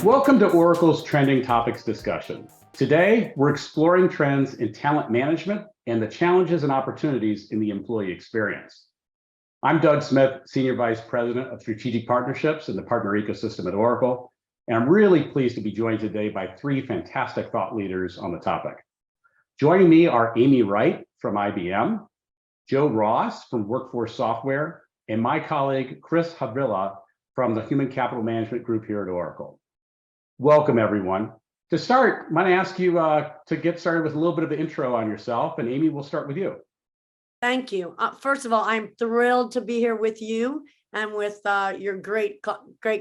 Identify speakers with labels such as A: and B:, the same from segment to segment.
A: Welcome to Oracle's Trending Topics discussion. Today, we're exploring trends in talent management and the challenges and opportunities in the employee experience. I'm Doug Smith, Senior Vice President of Strategic Partnerships in the partner ecosystem at Oracle, and I'm really pleased to be joined today by three fantastic thought leaders on the topic. Joining me are Amy Wright from IBM, Joe Ross from Workforce Software, and my colleague, Chris Havrilla from the Human Capital Management Group here at Oracle. Welcome, everyone. To start, I'm going to ask you to get started with a little bit of an intro on yourself, and Amy, we'll start with you.
B: Thank you. First of all, I'm thrilled to be here with you and with your great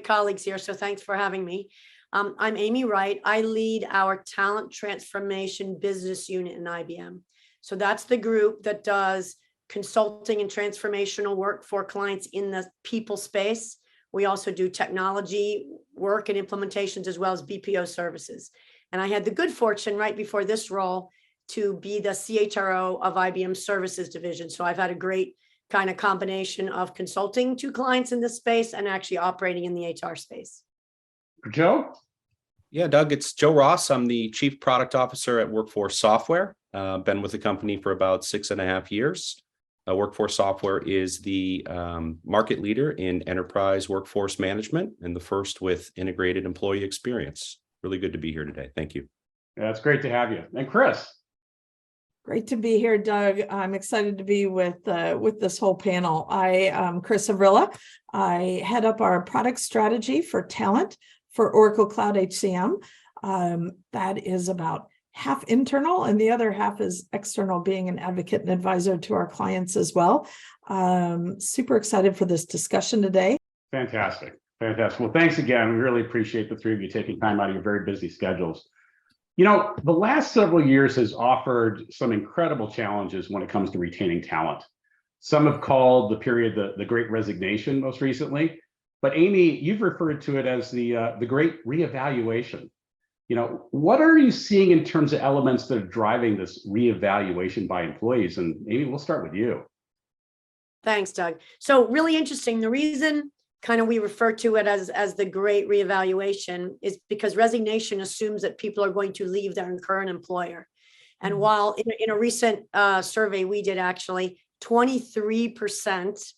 B: colleagues here, so thanks for having me. I'm Amy Wright. I lead our talent transformation business unit in IBM. So that's the group that does consulting and transformational work for clients in the people space. We also do technology work and implementations as well as BPO services. And I had the good fortune right before this role to be the CHRO of IBM Services Division. So I've had a great kind of combination of consulting to clients in this space and actually operating in the HR space.
A: Joe?
C: Yeah, Doug, it's Joe Ross. I'm the Chief Product Officer at Workforce Software. Been with the company for about 6.5 years. Workforce Software is the market leader in enterprise workforce management and the first with integrated employee experience. Really good to be here today. Thank you.
A: Yeah, it's great to have you. And Chris?
D: Great to be here, Doug. I'm excited to be with this whole panel. I am Chris Havrilla. I head up our product strategy for talent for Oracle Cloud HCM. That is about half internal and the other half is external, being an advocate and advisor to our clients as well. Super excited for this discussion today.
A: Fantastic. Fantastic. Well, thanks again. We really appreciate the three of you taking time out of your very busy schedules. You know, the last several years has offered some incredible challenges when it comes to retaining talent. Some have called the period the Great Resignation most recently, but Amy, you've referred to it as the Great Reevaluation. You know, what are you seeing in terms of elements that are driving this reevaluation by employees? And Amy, we'll start with you.
B: Thanks, Doug. So really interesting. The reason kind of we refer to it as the Great Reevaluation is because resignation assumes that people are going to leave their current employer. And while in a recent survey we did, actually, 23%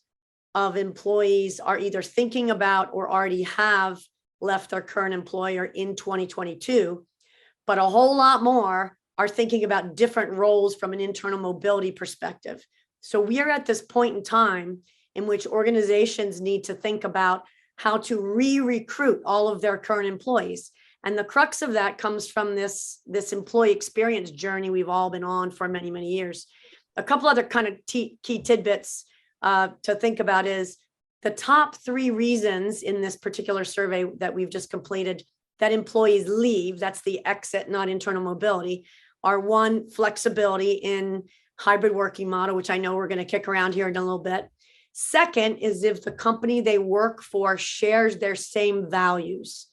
B: of employees are either thinking about or already have left their current employer in 2022, but a whole lot more are thinking about different roles from an internal mobility perspective. So we are at this point in time in which organizations need to think about how to re-recruit all of their current employees. And the crux of that comes from this employee experience journey we've all been on for many, many years. A couple other kind of key tidbits to think about is the top 3 reasons in this particular survey that we've just completed that employees leave, that's the exit, not internal mobility, are 1, flexibility in hybrid working model, which I know we're going to kick around here in a little bit. Second is if the company they work for shares their same values.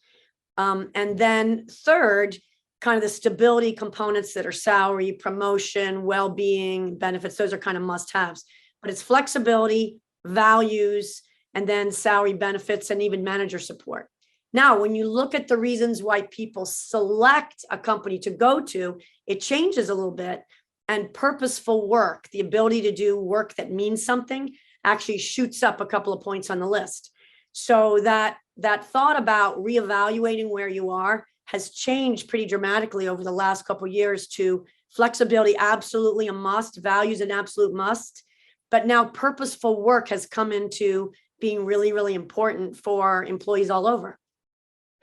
B: And then third, kind of the stability components that are salary, promotion, well-being, benefits, those are kind of must-haves. But it's flexibility, values, and then salary, benefits, and even manager support. Now, when you look at the reasons why people select a company to go to, it changes a little bit. And purposeful work, the ability to do work that means something, actually shoots up a couple of points on the list. So that thought about reevaluating where you are has changed pretty dramatically over the last couple of years to flexibility, absolutely a must, values an absolute must. But now purposeful work has come into being really, really important for employees all over.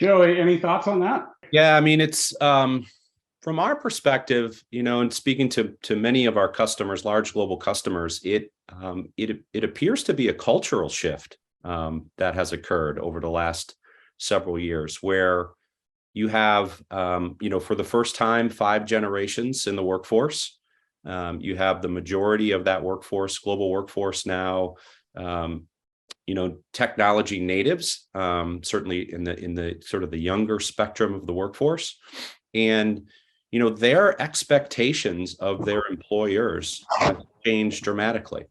A: Joe, any thoughts on that?
C: Yeah, I mean, it's from our perspective, you know, and speaking to many of our customers, large global customers, it appears to be a cultural shift that has occurred over the last several years, where you have, you know, for the first time, 5 generations in the workforce. You have the majority of that workforce, global workforce now, you know, technology natives, certainly in the sort of the younger spectrum of the workforce. And, you know, their expectations of their employers have changed dramatically.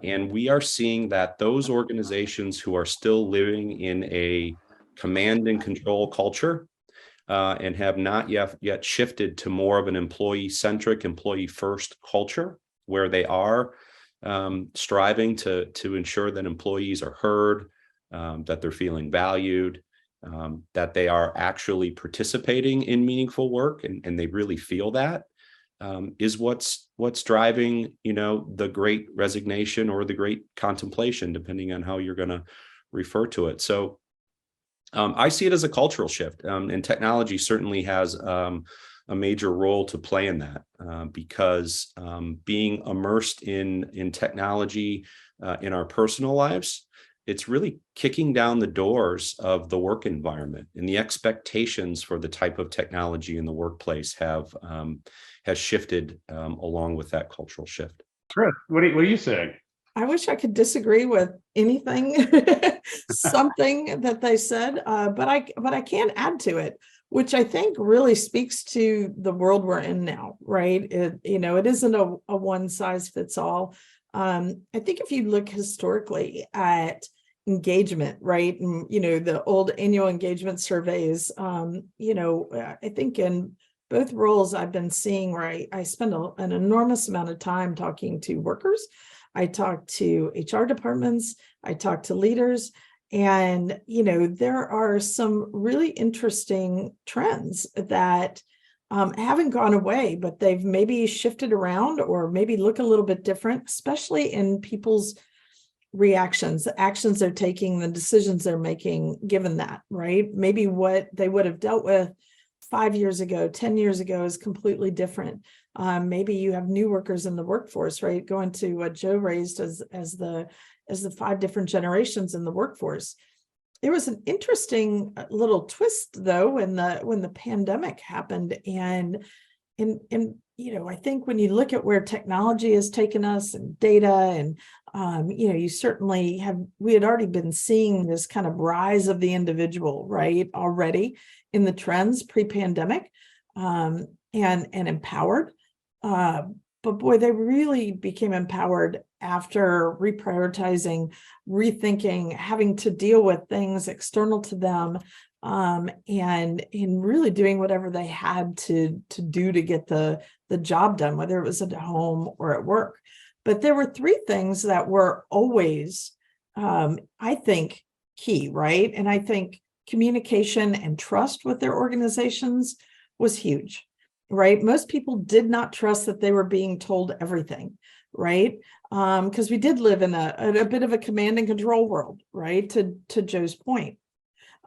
C: And we are seeing that those organizations who are still living in a command and control culture, and have not yet shifted to more of an employee-centric, employee-first culture, where they are striving to ensure that employees are heard, that they're feeling valued, that they are actually participating in meaningful work, and they really feel that, is what's driving, the Great Resignation or the Great Contemplation, depending on how you're going to refer to it. So I see it as a cultural shift, and technology certainly has a major role to play in that, because being immersed in technology in our personal lives, it's really kicking down the doors of the work environment, and the expectations for the type of technology in the workplace has shifted along with that cultural shift.
A: Chris, what are you saying?
D: I wish I could disagree with anything, something that they said, but I can add to it, which I think really speaks to the world we're in now, right? It isn't a one size fits all. I think if you look historically at engagement, right, and the old annual engagement surveys, I think in both roles I've been seeing where I spend an enormous amount of time talking to workers. I talk to HR departments, I talk to leaders, and, there are some really interesting trends that haven't gone away, but they've maybe shifted around or maybe look a little bit different, especially in people's reactions, the actions they're taking, the decisions they're making, given that, right? Maybe what they would have dealt with 5 years ago, 10 years ago is completely different. Maybe you have new workers in the workforce, right? Going to what Joe raised as the 5 different generations in the workforce. There was an interesting little twist though when the pandemic happened, and I think when you look at where technology has taken us and data, and you certainly we had already been seeing this kind of rise of the individual, right, already in the trends pre-pandemic, and empowered. But boy, they really became empowered after reprioritizing, rethinking, having to deal with things external to them, and in really doing whatever they had to do to get the job done, whether it was at home or at work. But there were 3 things that were always, I think, key, right? And I think communication and trust with their organizations was huge, right? Most people did not trust that they were being told everything, right? Because we did live in a bit of a command and control world, right? To Joe's point,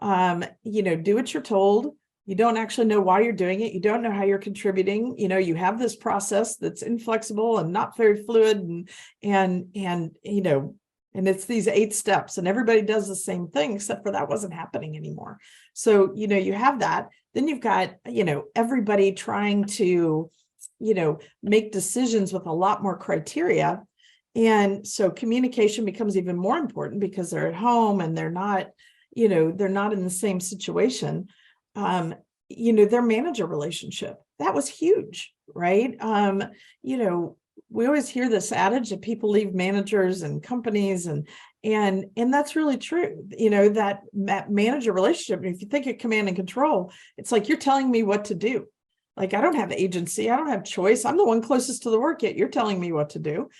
D: do what you're told. You don't actually know why you're doing it. You don't know how you're contributing. You have this process that's inflexible and not very fluid, and it's these 8 steps, and everybody does the same thing, except for that wasn't happening anymore. So, you have that. Then you've got, everybody trying to, make decisions with a lot more criteria. And so communication becomes even more important because they're at home and they're not in the same situation. Their manager relationship, that was huge, right? We always hear this adage that people leave managers and companies, and that's really true. That manager relationship, if you think of command and control, it's like you're telling me what to do. Like, I don't have agency, I don't have choice. I'm the one closest to the work, yet you're telling me what to do.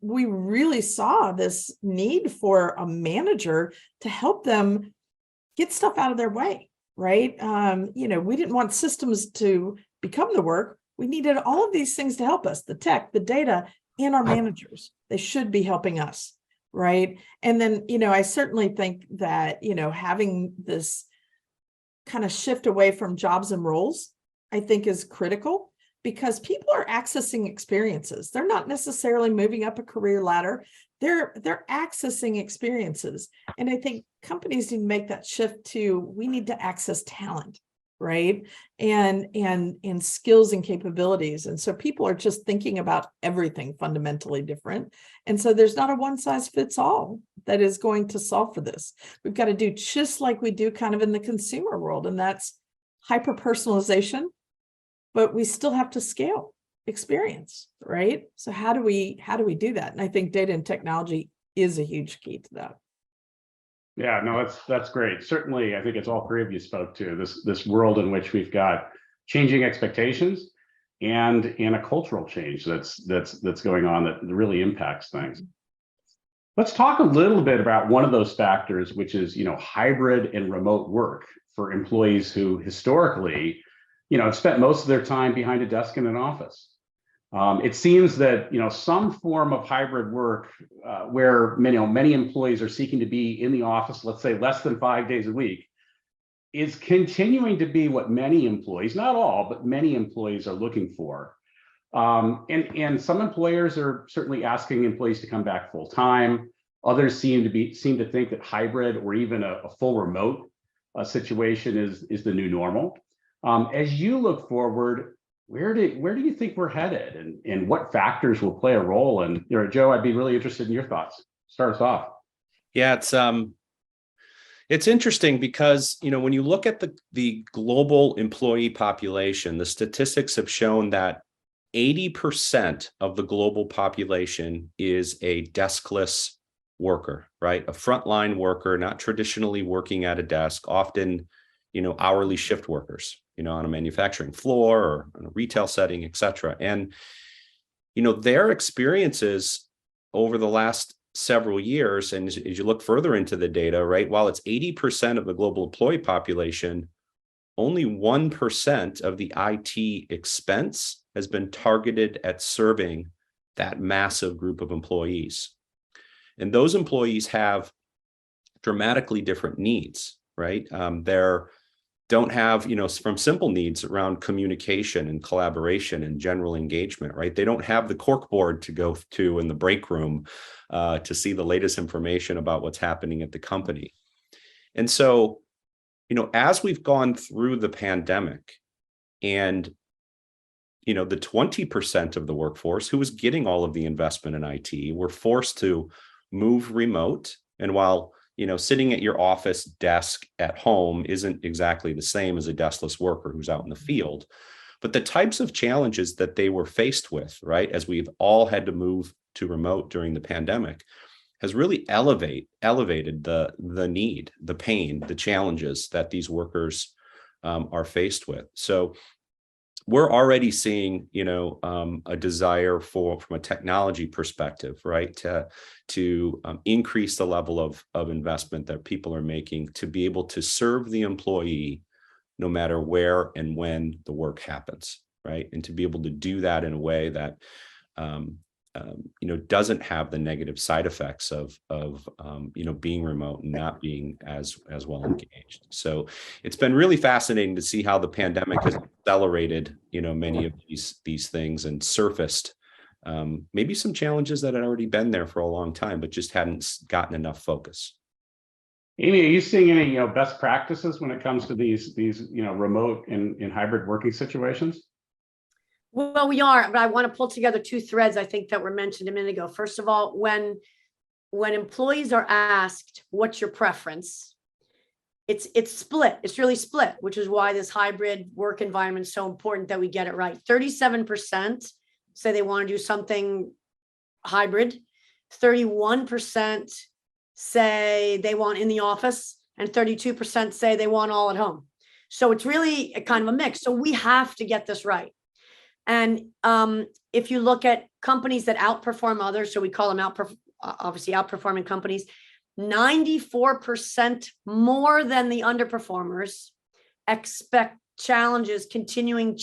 D: We really saw this need for a manager to help them get stuff out of their way, right? We didn't want systems to become the work. We needed all of these things to help us, the tech, the data, and our managers. They should be helping us, right? And then, I certainly think that, having this kind of shift away from jobs and roles, I think is critical, because people are accessing experiences. They're not necessarily moving up a career ladder. They're accessing experiences. And I think companies need to make that shift to, we need to access talent, right? And skills and capabilities. And so people are just thinking about everything fundamentally different. And so there's not a one size fits all that is going to solve for this. We've got to do just like we do kind of in the consumer world, and that's hyper personalization, but we still have to scale experience, right? So how do we do that? And I think data and technology is a huge key to that.
A: Yeah, no, that's great. Certainly, I think it's all three of you spoke to this world in which we've got changing expectations and a cultural change that's going on that really impacts things. Let's talk a little bit about one of those factors, which is, hybrid and remote work for employees who historically, have spent most of their time behind a desk in an office. It seems that, some form of hybrid work where many employees are seeking to be in the office, let's say less than 5 days a week, is continuing to be what many employees, not all, but many employees are looking for. And some employers are certainly asking employees to come back full time. Others seem to think that hybrid or even a full remote situation is the new normal. As you look forward, where do you think we're headed, and what factors will play a role? And Joe, I'd be really interested in your thoughts. Start us off.
C: Yeah, it's interesting because, when you look at the global employee population, the statistics have shown that 80% of the global population is a deskless worker, right? A frontline worker, not traditionally working at a desk, often, hourly shift workers, on a manufacturing floor or in a retail setting, et cetera. And, their experiences over the last several years, and as you look further into the data, right, while it's 80% of the global employee population, only 1% of the IT expense has been targeted at serving that massive group of employees. And those employees have dramatically different needs, right? They're don't have, from simple needs around communication and collaboration and general engagement, right? They don't have the corkboard to go to in the break room to see the latest information about what's happening at the company. And so, as we've gone through the pandemic and, the 20% of the workforce who was getting all of the investment in IT were forced to move remote. And while sitting at your office desk at home isn't exactly the same as a deskless worker who's out in the field. But the types of challenges that they were faced with, right, as we've all had to move to remote during the pandemic, has really elevated the need, the pain, the challenges that these workers are faced with. So we're already seeing, a desire from a technology perspective, right, to increase the level of investment that people are making to be able to serve the employee no matter where and when the work happens, right, and to be able to do that in a way that doesn't have the negative side effects of being remote and not being as well engaged. So it's been really fascinating to see how the pandemic has accelerated, many of these things and surfaced maybe some challenges that had already been there for a long time, but just hadn't gotten enough focus.
A: Amy, are you seeing any best practices when it comes to these remote and hybrid working situations?
B: Well, we are, but I want to pull together two threads I think that were mentioned a minute ago. First of all, when employees are asked, what's your preference? It's split. It's really split, which is why this hybrid work environment is so important that we get it right. 37% say they want to do something hybrid. 31% say they want in the office, and 32% say they want all at home. So it's really a kind of a mix. So we have to get this right. And if you look at companies that outperform others, so we call them obviously outperforming companies, 94% more than the underperformers expect challenges, continuing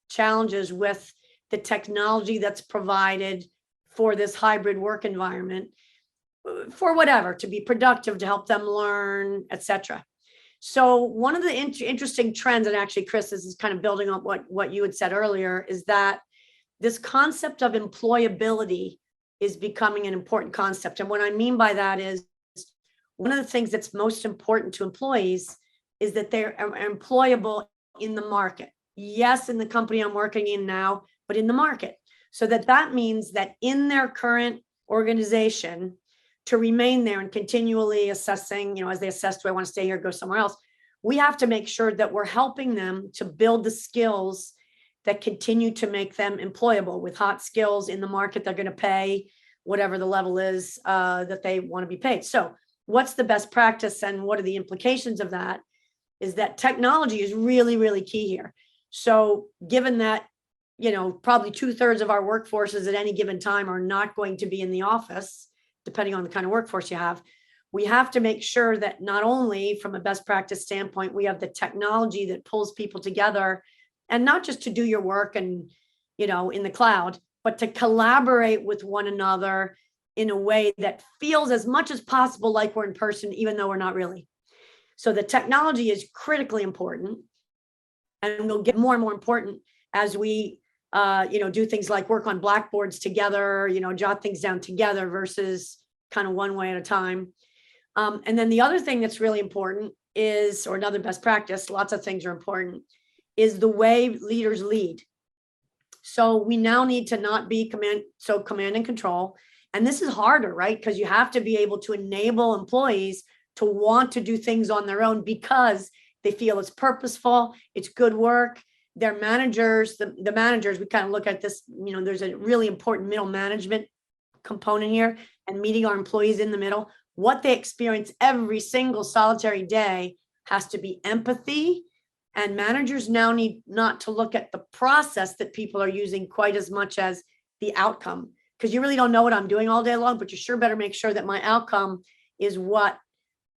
B: challenges with the technology that's provided for this hybrid work environment, for whatever, to be productive, to help them learn, etc. So one of the interesting trends, and actually, Chris, this is kind of building on what you had said earlier, is that this concept of employability is becoming an important concept. And what I mean by that is one of the things that's most important to employees is that they're employable in the market. Yes, in the company I'm working in now, but in the market. So that means that in their current organization, to remain there and continually assessing, as they assess, do I want to stay here, go somewhere else? We have to make sure that we're helping them to build the skills that continue to make them employable with hot skills in the market. They're going to pay whatever the level is that they want to be paid. So what's the best practice and what are the implications of that, is that technology is really, really key here. So given that, probably 2/3 of our workforces at any given time are not going to be in the office, depending on the kind of workforce you have, we have to make sure that not only from a best practice standpoint, we have the technology that pulls people together, and not just to do your work and, in the cloud, but to collaborate with one another in a way that feels as much as possible like we're in person, even though we're not really. So the technology is critically important, and will get more and more important as we do things like work on blackboards together, jot things down together versus kind of one way at a time. And then the other thing that's really important is, or another best practice, lots of things are important, is the way leaders lead. So we now need to not be command and control. And this is harder, right? Because you have to be able to enable employees to want to do things on their own because they feel it's purposeful, it's good work. Their managers, the managers, we kind of look at this, there's a really important middle management component here, and meeting our employees in the middle. What they experience every single solitary day has to be empathy. And managers now need not to look at the process that people are using quite as much as the outcome. Because you really don't know what I'm doing all day long, but you sure better make sure that my outcome is what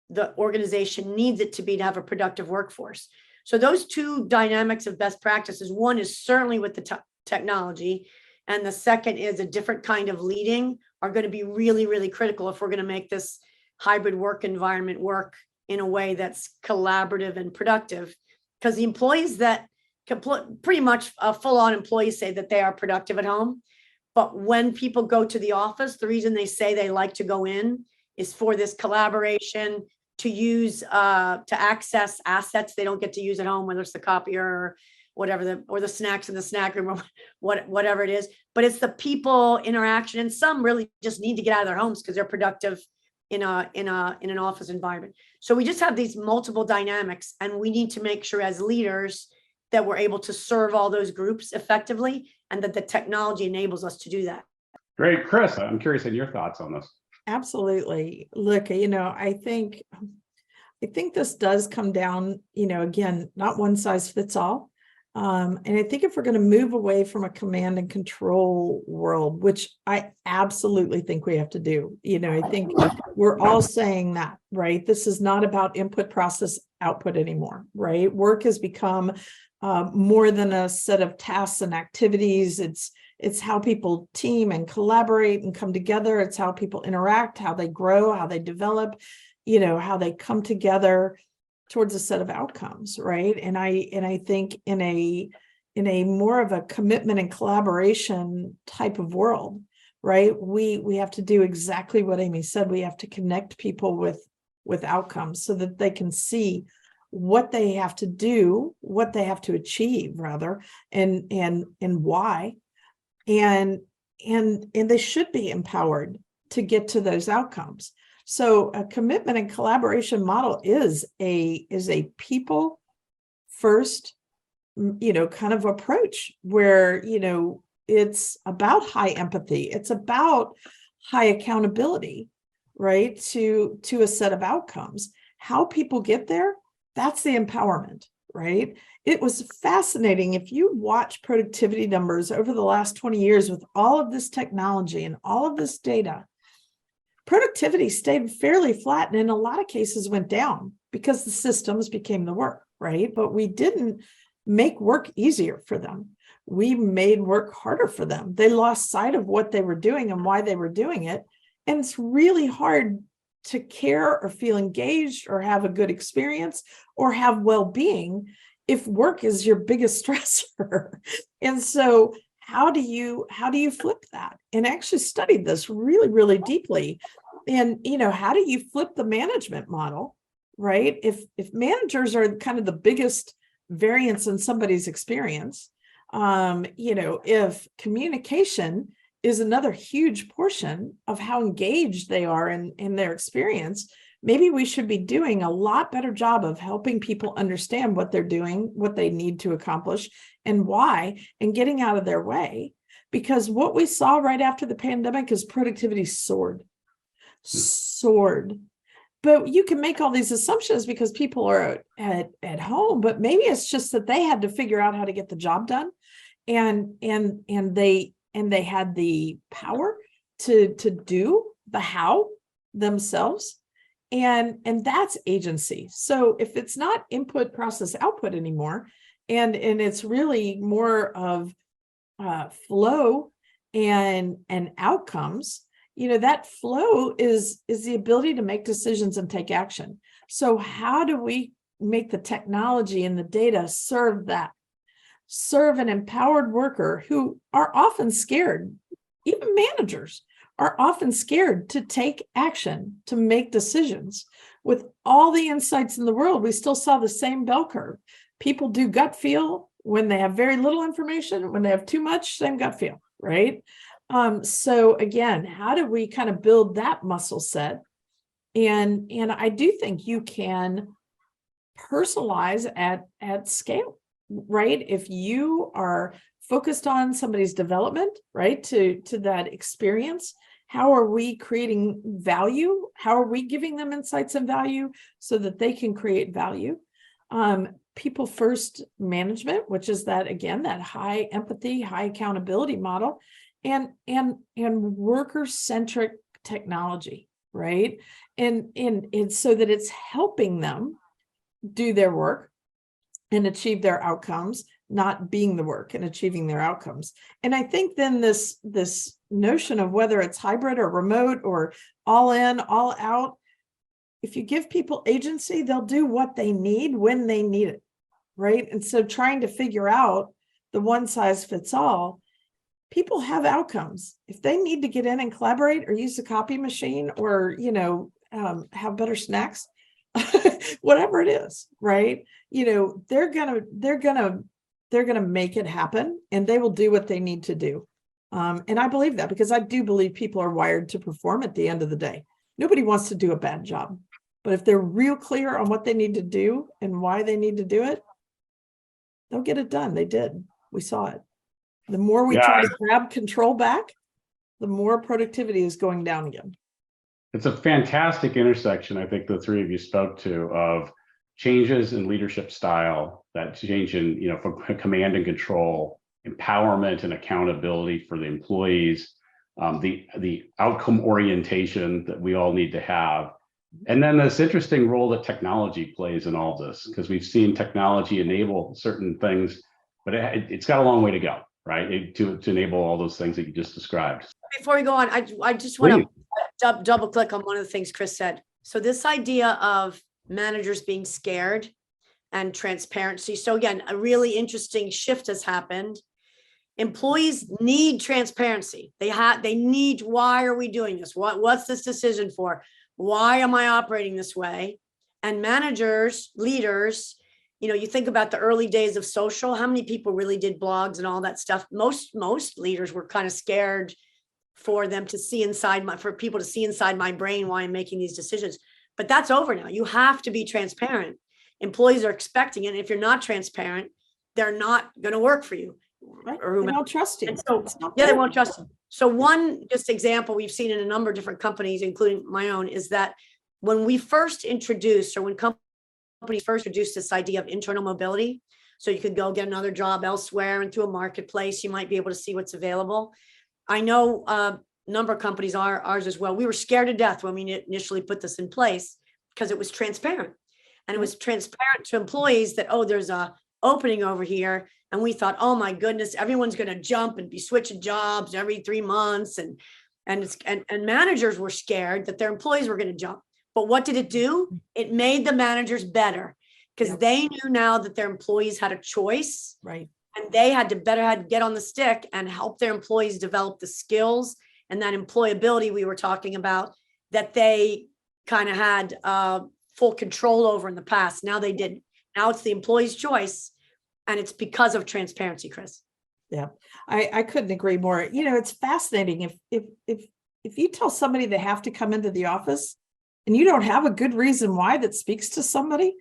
B: the organization needs it to be to have a productive workforce. So those two dynamics of best practices, one is certainly with the technology, and the second is a different kind of leading, are going to be really, really critical if we're going to make this hybrid work environment work in a way that's collaborative and productive. Because the employees that pretty much full-on employees say that they are productive at home. But when people go to the office, the reason they say they like to go in is for this collaboration, to use, to access assets they don't get to use at home, whether it's the copier or whatever, or the snacks in the snack room, or whatever it is. But it's the people interaction, and some really just need to get out of their homes because they're productive in an office environment. So we just have these multiple dynamics, and we need to make sure as leaders that we're able to serve all those groups effectively, and that the technology enables us to do that.
A: Great. Chris, I'm curious in your thoughts on this.
D: Absolutely. Look, I think this does come down, again, not one size fits all. And I think if we're going to move away from a command and control world, which I absolutely think we have to do, I think we're all saying that, right? This is not about input, process, output anymore, right? Work has become more than a set of tasks and activities. It's how people team and collaborate and come together. It's how people interact, how they grow, how they develop, how they come together towards a set of outcomes, right? And I think in a more of a commitment and collaboration type of world, right? We have to do exactly what Amy said. We have to connect people with outcomes so that they can see what they have to do, what they have to achieve, rather, and why. And they should be empowered to get to those outcomes. So a commitment and collaboration model is a people first, kind of approach where, it's about high empathy. It's about high accountability, right? To a set of outcomes. How people get there, that's the empowerment, right? It was fascinating. If you watch productivity numbers over the last 20 years with all of this technology and all of this data, productivity stayed fairly flat, and in a lot of cases went down because the systems became the work, right? But we didn't make work easier for them. We made work harder for them. They lost sight of what they were doing and why they were doing it. And it's really hard to care or feel engaged or have a good experience or have well-being if work is your biggest stressor. And so how do you flip that? And I actually studied this really, really deeply. And, how do you flip the management model, right? If managers are kind of the biggest variance in somebody's experience, if communication is another huge portion of how engaged they are in their experience, maybe we should be doing a lot better job of helping people understand what they're doing, what they need to accomplish, and why, and getting out of their way. Because what we saw right after the pandemic is productivity soared. but you can make all these assumptions because people are at home, but maybe it's just that they had to figure out how to get the job done, and they had the power to do the how themselves, and that's agency. So if it's not input, process, output anymore, and it's really more of flow and outcomes, that flow is the ability to make decisions and take action. So how do we make the technology and the data serve an empowered worker who are often scared? Even managers are often scared to take action, to make decisions. With all the insights in the world, we still saw the same bell curve. People do gut feel when they have very little information. When they have too much, same gut feel, right? So again, how do we kind of build that muscle set? And I do think you can personalize at scale, right? If you are focused on somebody's development, right, to that experience, how are we creating value? How are we giving them insights and value so that they can create value? People first management, which is that, again, that high empathy, high accountability model, and worker-centric technology, right? And so that it's helping them do their work and achieve their outcomes, not being the work and achieving their outcomes. And I think then this notion of whether it's hybrid or remote or all in, all out, if you give people agency, they'll do what they need when they need it, right? And so trying to figure out the one size fits all, people have outcomes. If they need to get in and collaborate or use the copy machine or, have better snacks, whatever it is, right? They're gonna make it happen, and they will do what they need to do. And I believe that because I do believe people are wired to perform at the end of the day. Nobody wants to do a bad job, but if they're real clear on what they need to do and why they need to do it, they'll get it done. They did. We saw it. The more we try to grab control back, the more productivity is going down again.
A: It's a fantastic intersection, I think the three of you spoke to, of changes in leadership style, that change in, from command and control, empowerment and accountability for the employees, the outcome orientation that we all need to have. And then this interesting role that technology plays in all this, because we've seen technology enable certain things, but it's got a long way to go, right? To enable all those things that you just described.
B: Before we go on, I just want to double click on one of the things Chris said. So this idea of managers being scared and transparency. So again, a really interesting shift has happened. Employees need transparency. They need, why are we doing this? What's this decision for? Why am I operating this way? And managers, leaders, you think about the early days of social, how many people really did blogs and all that stuff? Most leaders were kind of scared for them to see for people to see inside my brain why I'm making these decisions. But that's over now. You have to be transparent. Employees are expecting it. And if you're not transparent, they're not going to work for you.
D: Right? They don't trust you.
B: So, they won't trust you. So one just example we've seen in a number of different companies, including my own, is that when we first introduced, or when companies first introduced this idea of internal mobility, so you could go get another job elsewhere and through a marketplace, you might be able to see what's available. I know a number of companies, ours as well, we were scared to death when we initially put this in place because it was transparent. And it was transparent to employees that, there's a opening over here. And we thought, oh my goodness, everyone's going to jump and be switching jobs every 3 months. And managers were scared that their employees were going to jump. But what did it do? It made the managers better because they knew now that their employees had a choice.
D: Right.
B: And they had to get on the stick and help their employees develop the skills and that employability we were talking about that they kind of had full control over in the past. Now they didn't. Now it's the employee's choice. And it's because of transparency, Chris.
D: Yeah, I couldn't agree more. It's fascinating. If you tell somebody they have to come into the office and you don't have a good reason why that speaks to somebody,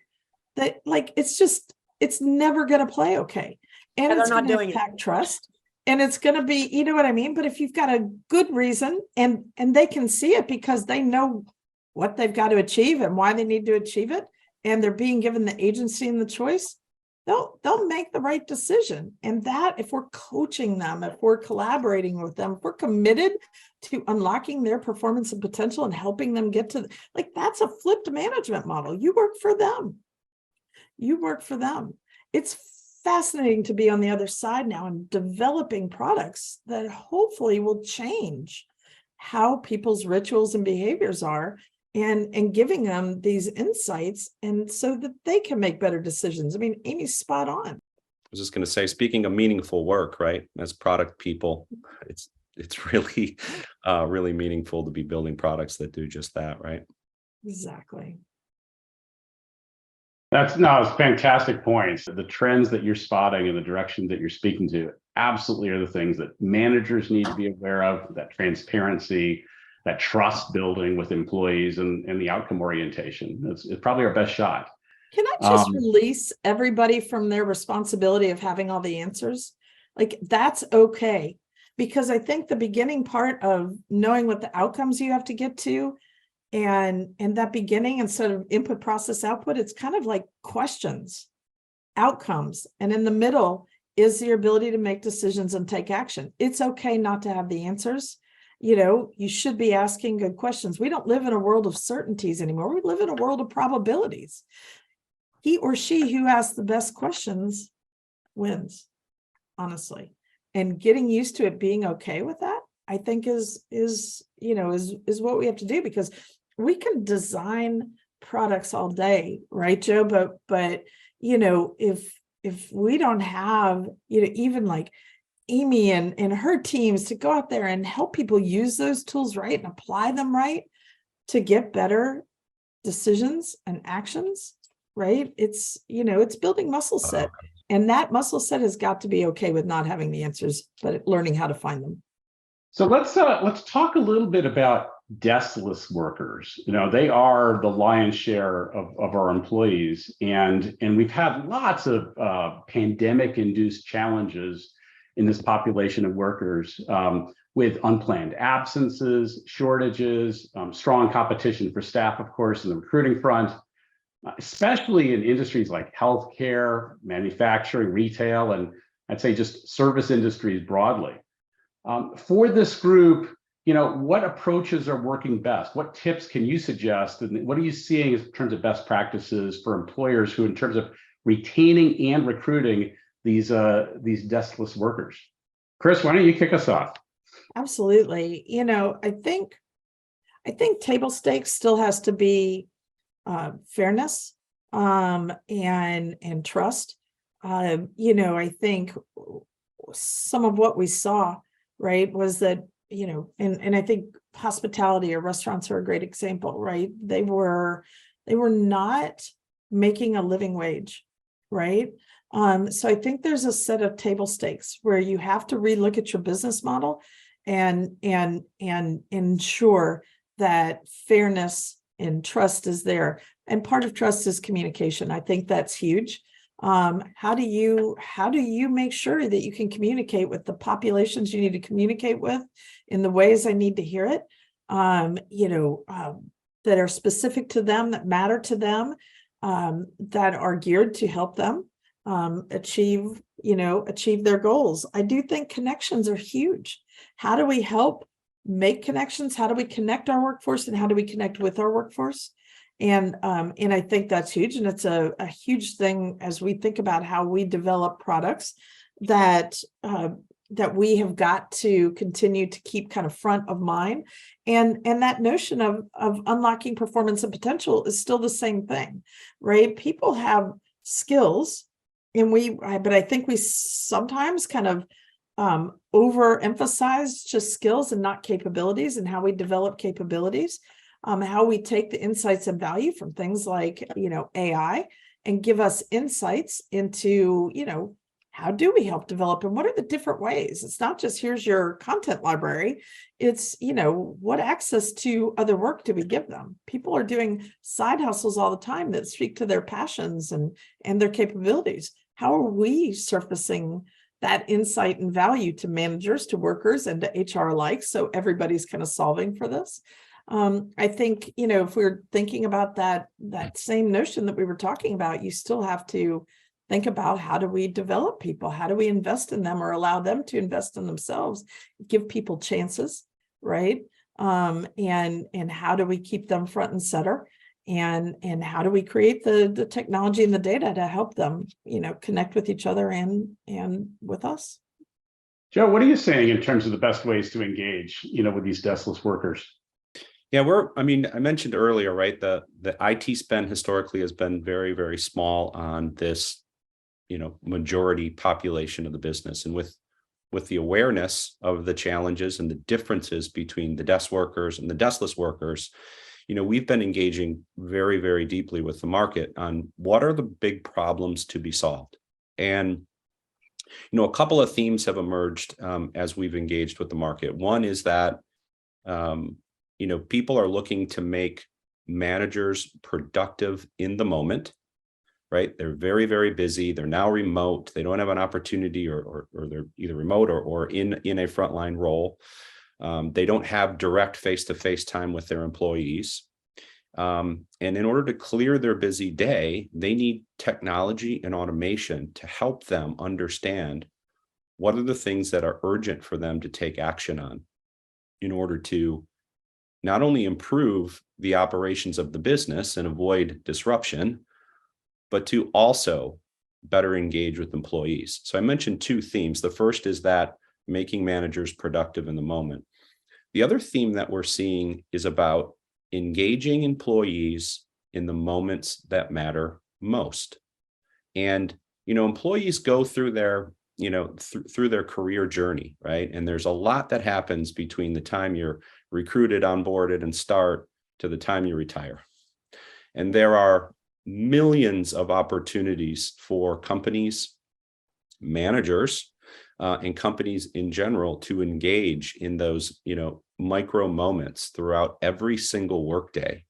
D: that it's never going to play okay. And it's going to impact trust. And it's going to be, you know what I mean? But if you've got a good reason and they can see it because they know what they've got to achieve and why they need to achieve it, and they're being given the agency and the choice, they'll make the right decision. And that, if we're coaching them, if we're collaborating with them, if we're committed to unlocking their performance and potential and helping them get to, like, that's a flipped management model. You work for them. You work for them. It's fascinating to be on the other side now and developing products that hopefully will change how people's rituals and behaviors are, and giving them these insights, and so that they can make better decisions. I mean, Amy's spot on.
C: I was just going to say, speaking of meaningful work, right? As product people, it's really, really meaningful to be building products that do just that, right?
D: Exactly.
A: It's fantastic points. The trends that you're spotting and the directions that you're speaking to absolutely are the things that managers need to be aware of, that transparency, that trust building with employees, and the outcome orientation. It's probably our best shot.
D: Can I just release everybody from their responsibility of having all the answers? Like, that's okay. Because I think the beginning part of knowing what the outcomes you have to get to, and that beginning, instead of input, process, output, it's kind of like questions, outcomes. And in the middle is the ability to make decisions and take action. It's okay not to have the answers. You know, you should be asking good questions. We don't live in a world of certainties anymore. We live in a world of probabilities. He or she who asks the best questions wins, honestly. And getting used to it, being okay with that, I think is what we have to do, because we can design products all day, right, Joe? But if we don't have, even like Amy and her teams to go out there and help people use those tools right and apply them right to get better decisions and actions, right? It's building muscle set. And that muscle set has got to be okay with not having the answers, but learning how to find them.
A: So let's talk a little bit about deskless workers. They are the lion's share of our employees, and we've had lots of pandemic-induced challenges in this population of workers, with unplanned absences, shortages, strong competition for staff, of course, in the recruiting front, especially in industries like healthcare, manufacturing, retail, and I'd say just service industries broadly. For this group, what approaches are working best? What tips can you suggest? And what are you seeing in terms of best practices for employers who, in terms of retaining and recruiting these deskless workers? Chris, why don't you kick us off?
D: Absolutely. I think table stakes still has to be fairness and trust. I think some of what we saw, right, was that, and I think hospitality or restaurants are a great example, right? They were not making a living wage, right? So I think there's a set of table stakes where you have to relook at your business model and ensure that fairness and trust is there. And part of trust is communication. I think that's huge. How do you make sure that you can communicate with the populations you need to communicate with in the ways I need to hear it, that are specific to them, that matter to them, that are geared to help them achieve their goals. I do think connections are huge. How do we help make connections? How do we connect our workforce, and how do we connect with our workforce? And I think that's huge. And it's a huge thing as we think about how we develop products that we have got to continue to keep kind of front of mind. And that notion of unlocking performance and potential is still the same thing, right? People have skills, but I think we sometimes kind of overemphasize just skills and not capabilities, and how we develop capabilities. How we take the insights and value from things like, AI, and give us insights into, how do we help develop, and what are the different ways? It's not just here's your content library. It's, what access to other work do we give them? People are doing side hustles all the time that speak to their passions and their capabilities. How are we surfacing that insight and value to managers, to workers, and to HR alike, so everybody's kind of solving for this? I think, if we're thinking about that same notion that we were talking about, you still have to think about, how do we develop people? How do we invest in them or allow them to invest in themselves? Give people chances, right? And how do we keep them front and center? And how do we create the technology and the data to help them, connect with each other and with us?
A: Joe, what are you saying in terms of the best ways to engage, with these deskless workers?
C: Yeah, I mentioned earlier, right? The IT spend historically has been very, very small on this, majority population of the business. And with the awareness of the challenges and the differences between the desk workers and the deskless workers, we've been engaging very, very deeply with the market on what are the big problems to be solved. And, a couple of themes have emerged as we've engaged with the market. One is that, people are looking to make managers productive in the moment, right? They're very, very busy. They're now remote. They don't have an opportunity or they're either remote or in a frontline role. They don't have direct face-to-face time with their employees. And in order to clear their busy day, they need technology and automation to help them understand what are the things that are urgent for them to take action on in order to not only improve the operations of the business and avoid disruption, but to also better engage with employees. So I mentioned two themes. The first is that making managers productive in the moment. The other theme that we're seeing is about engaging employees in the moments that matter most. And, employees go through their, through their career journey, right? And there's a lot that happens between the time you're recruited, onboarded, and start to the time you retire. And there are millions of opportunities for companies, managers, and companies in general to engage in those, micro moments throughout every single workday.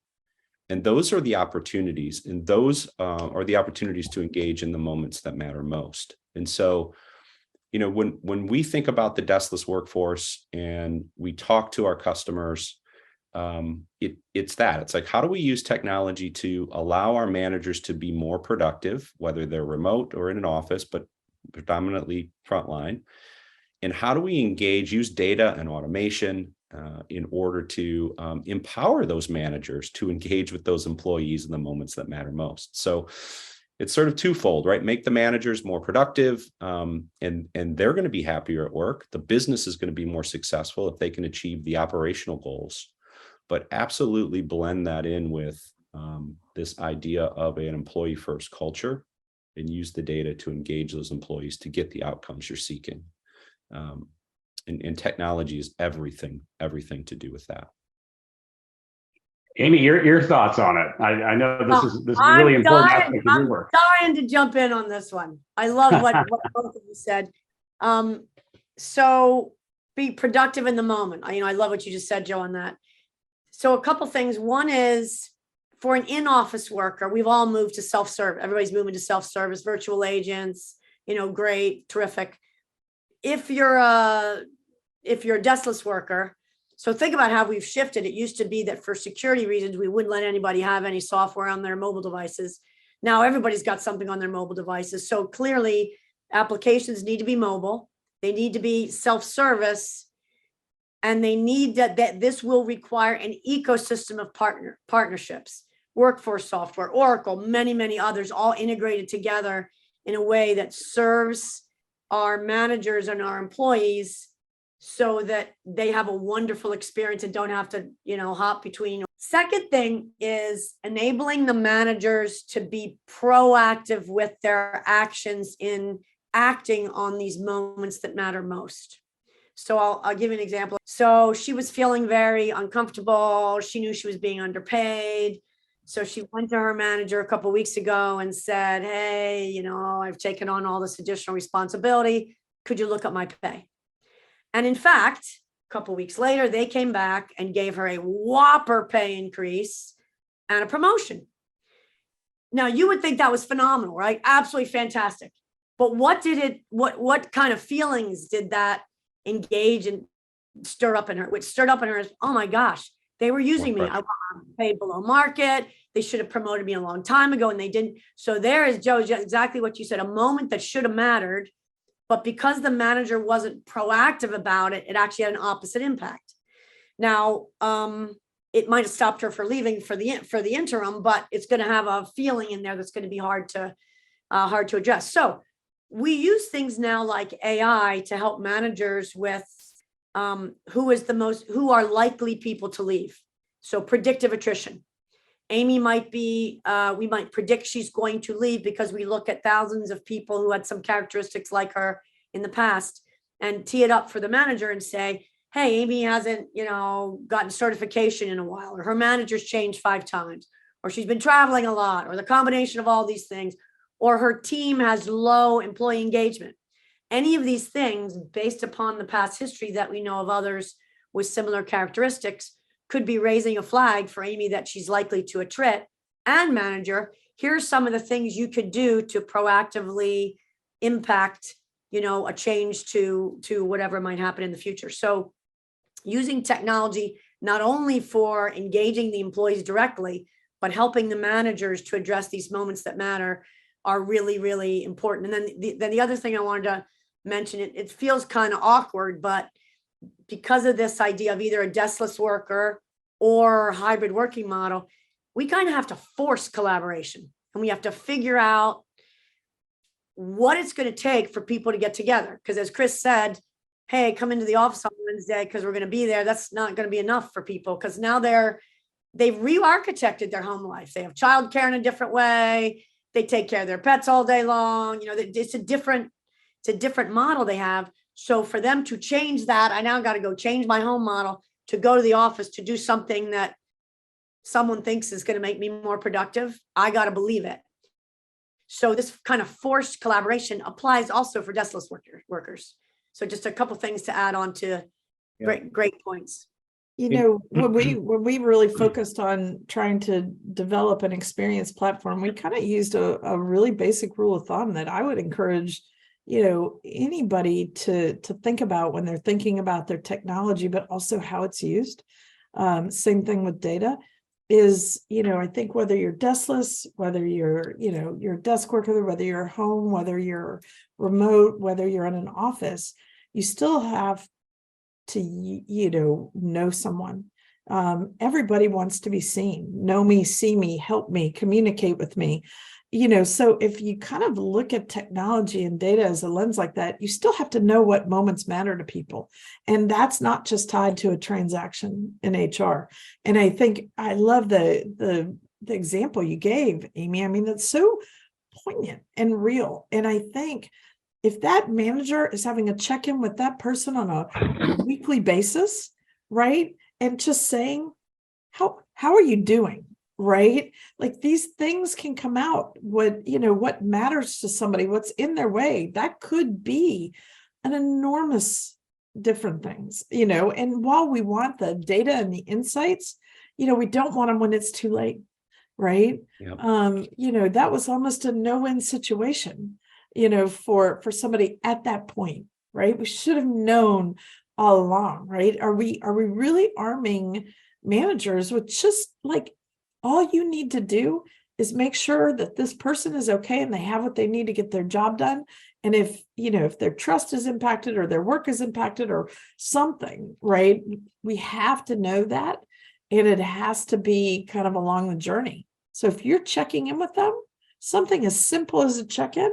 C: And those are the opportunities, and those are the opportunities to engage in the moments that matter most. And so, when we think about the deskless workforce and we talk to our customers, it's that. It's like, how do we use technology to allow our managers to be more productive, whether they're remote or in an office, but predominantly frontline? And how do we use data and automation in order to empower those managers to engage with those employees in the moments that matter most? So it's sort of twofold, right? Make the managers more productive, and they're going to be happier at work. The business is going to be more successful if they can achieve the operational goals. But absolutely blend that in with this idea of an employee-first culture and use the data to engage those employees to get the outcomes you're seeking. And technology is everything to do with that.
A: Amy, your thoughts on it? I know this is a really important aspect of your work.
B: I'm dying to jump in on this one. I love what both of you said. So be productive in the moment. I love what you just said, Joe, on that. So a couple things. One is, for an in-office worker, we've all moved to self-serve. Everybody's moving to self-service, virtual agents, great, terrific. If you're a deskless worker, so think about how we've shifted. It used to be that for security reasons, we wouldn't let anybody have any software on their mobile devices. Now everybody's got something on their mobile devices. So clearly applications need to be mobile. They need to be self-service. And they need that this will require an ecosystem of partnerships, workforce software, Oracle, many, many others, all integrated together in a way that serves our managers and our employees so that they have a wonderful experience and don't have to, hop between. Second thing is enabling the managers to be proactive with their actions in acting on these moments that matter most. So I'll give you an example. So she was feeling very uncomfortable. She knew she was being underpaid. So she went to her manager a couple of weeks ago and said, hey, I've taken on all this additional responsibility. Could you look at my pay? And in fact, a couple of weeks later, they came back and gave her a whopper pay increase and a promotion. Now, you would think that was phenomenal, right? Absolutely fantastic. But what kind of feelings did that engage and stir up in her? What stirred up in her is, oh my gosh, They were using me. I
C: pressure.
B: was paid below market. They should have promoted me a long time ago and they didn't. So there is, Joe, exactly what you said, a moment that should have mattered, but because the manager wasn't proactive about it, it actually had an opposite impact. Now, it might have stopped her for leaving for the interim, but it's going to have a feeling in there that's going to be hard to address. So we use things now like AI to help managers with who are likely people to leave. So predictive attrition. Amy might be, we might predict she's going to leave because we look at thousands of people who had some characteristics like her in the past and tee it up for the manager and say, hey, Amy hasn't, gotten certification in a while, or her manager's changed 5 times, or she's been traveling a lot, or the combination of all these things, or her team has low employee engagement. Any of these things, based upon the past history that we know of others with similar characteristics, could be raising a flag for Amy that she's likely to attrit. And manager, here's some of the things you could do to proactively impact, a change to whatever might happen in the future. So using technology, not only for engaging the employees directly, but helping the managers to address these moments that matter are really, really important. And then the other thing I wanted to mention, it feels kind of awkward, but because of this idea of either a deskless worker or hybrid working model, we kind of have to force collaboration, and we have to figure out what it's going to take for people to get together. Because as Chris said, hey, come into the office on Wednesday because we're going to be there. That's not going to be enough for people, because now they've re-architected their home life. They have childcare in a different way. They take care of their pets all day long. It's a different model they have. So for them to change that, I now got to go change my home model to go to the office to do something that someone thinks is going to make me more productive. I got to believe it. So this kind of forced collaboration applies also for deskless workers. So just a couple things to add on to great points.
D: When we really focused on trying to develop an experience platform, we kind of used a really basic rule of thumb that I would encourage anybody to think about when they're thinking about their technology, but also how it's used. Same thing with data is, I think whether you're deskless, whether you're a desk worker, whether you're home, whether you're remote, whether you're in an office, you still have to, know someone. Everybody wants to be seen, know me, see me, help me, communicate with me. So if you kind of look at technology and data as a lens like that, you still have to know what moments matter to people. And that's not just tied to a transaction in HR. And I think I love the example you gave, Amy. I mean, that's so poignant and real. And I think if that manager is having a check-in with that person on a weekly basis, right? And just saying, how are you doing? Right? Like these things can come out, what matters to somebody, what's in their way, that could be an enormous different things, and while we want the data and the insights, we don't want them when it's too late. Right. Yep. That was almost a no-win situation, for somebody at that point, right? We should have known all along, right? Are we really arming managers with just like, all you need to do is make sure that this person is okay and they have what they need to get their job done. And if their trust is impacted or their work is impacted or something, right? We have to know that. And it has to be kind of along the journey. So if you're checking in with them, something as simple as a check-in,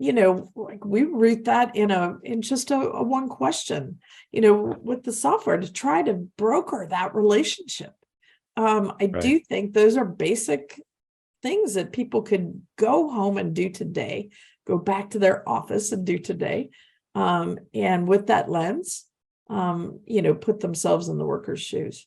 D: like we root that in just a one question, with the software to try to broker that relationship. I do think those are basic things that people could go home and do today, go back to their office and do today. And with that lens, put themselves in the worker's shoes.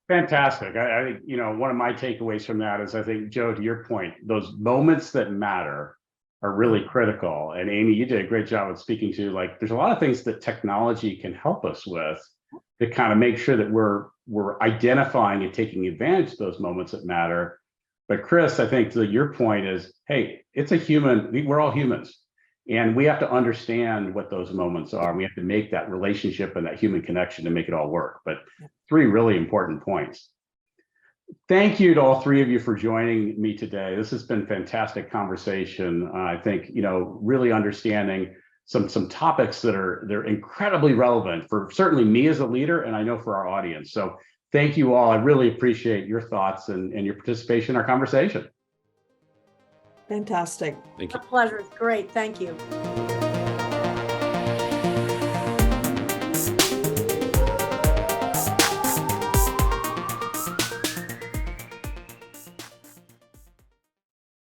A: Fantastic. I think, one of my takeaways from that is, I think, Joe, to your point, those moments that matter are really critical. And Amy, you did a great job of speaking to, there's a lot of things that technology can help us with to kind of make sure that we're identifying and taking advantage of those moments that matter. But Chris, I think to your point is, hey, it's a human, we're all humans, and we have to understand what those moments are. We have to make that relationship and that human connection to make it all work. But three really important points. Thank you to all three of you for joining me today. This has been fantastic conversation. I think, really understanding some topics they're incredibly relevant for certainly me as a leader, and I know for our audience. So thank you all. I really appreciate your thoughts and your participation in our conversation.
D: Fantastic.
C: Thank you.
B: A pleasure. It's great. Thank you.